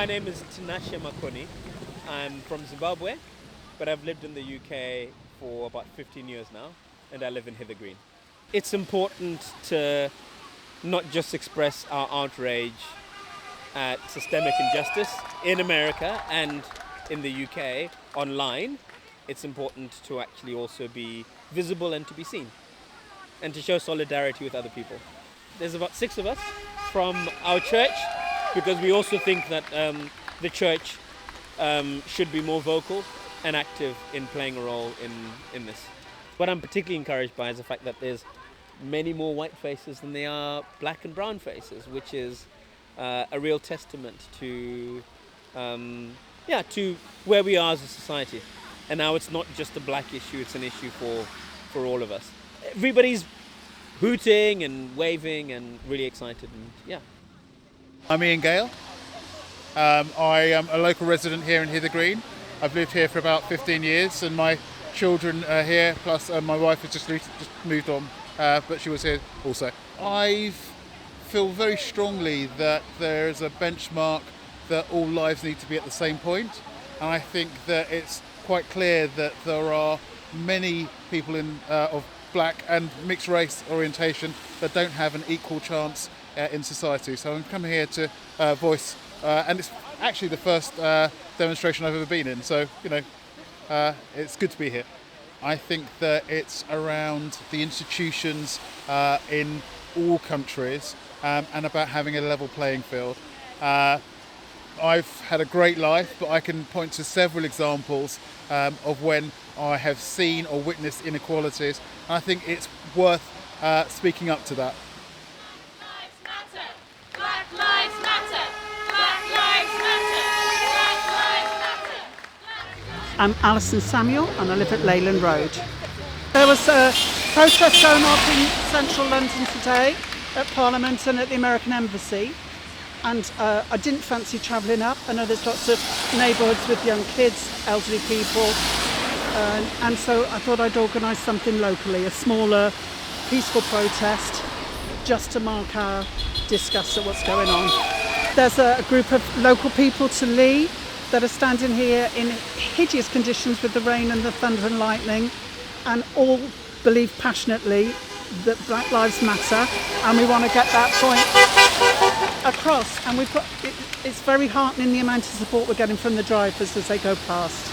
My name is Tinashe Makoni. I'm from Zimbabwe, but I've lived in the UK for about 15 years now, and I live in Hither Green. It's important to not just express our outrage at systemic injustice in America and in the UK online. It's important to actually also be visible and to be seen, and to show solidarity with other people. There's about 6 of us from our church, because we also think that the church should be more vocal and active in playing a role in this. What I'm particularly encouraged by is the fact that there's many more white faces than there are black and brown faces, which is a real testament to to where we are as a society. And now it's not just a black issue, it's an issue for all of us. Everybody's hooting and waving and really excited, and yeah. I'm Ian Gale. I am a local resident here in Hither Green. I've lived here for about 15 years and my children are here, plus my wife has just moved on, but she was here also. I feel very strongly that there's a benchmark that all lives need to be at the same point, and I think that it's quite clear that there are many people of black and mixed race orientation that don't have an equal chance in society. So I'm coming here to voice, and it's actually the first demonstration I've ever been in, so it's good to be here. I think that it's around the institutions in all countries and about having a level playing field. I've had a great life, but I can point to several examples of when I have seen or witnessed inequalities. And I think it's worth speaking up to that. Black lives matter! Black lives matter! Black lives matter! I'm Alison Samuel and I live at Leyland Road. There was a protest going on in central London today at Parliament and at the American Embassy, and I didn't fancy travelling up. I know there's lots of neighbourhoods with young kids, elderly people, and so I thought I'd organise something locally, a smaller peaceful protest, just to mark our disgust at what's going on. There's a group of local people to Lee that are standing here in hideous conditions with the rain and the thunder and lightning, and all believe passionately that Black Lives Matter, and we want to get that point across. And it's very heartening the amount of support we're getting from the drivers as they go past,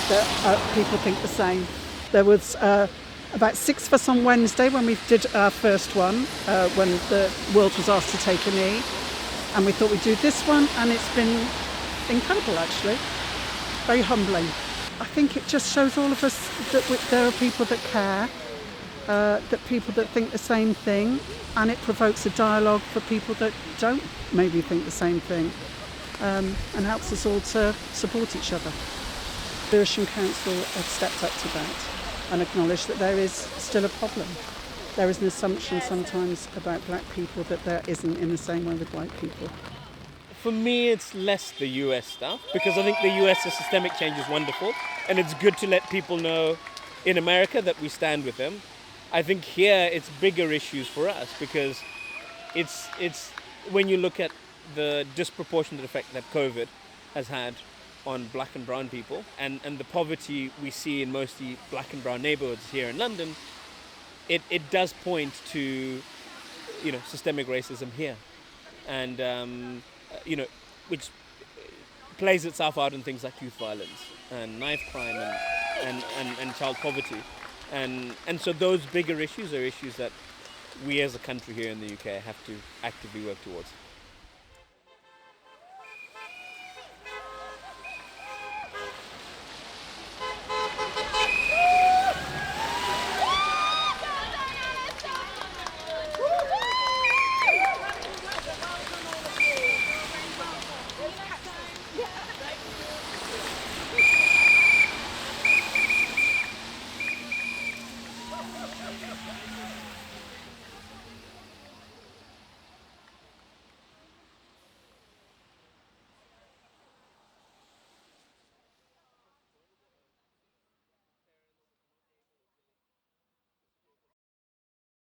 that people think the same. There was about 6 of us on Wednesday when we did our first one, when the world was asked to take a knee, and we thought we'd do this one, and it's been incredible actually, very humbling. I think it just shows all of us that there are people that care, that people that think the same thing, and it provokes a dialogue for people that don't maybe think the same thing, and helps us all to support each other. Lewisham Council have stepped up to that and acknowledged that there is still a problem. There is an assumption sometimes about black people that there isn't in the same way with white people. For me, it's less the US stuff, because I think the US's systemic change is wonderful, and it's good to let people know in America that we stand with them. I think here it's bigger issues for us, because it's when you look at the disproportionate effect that COVID has had on black and brown people, and the poverty we see in mostly black and brown neighborhoods here in London, it does point to systemic racism here, and which plays itself out in things like youth violence and knife crime and child poverty, and so those bigger issues are issues that we as a country here in the UK have to actively work towards.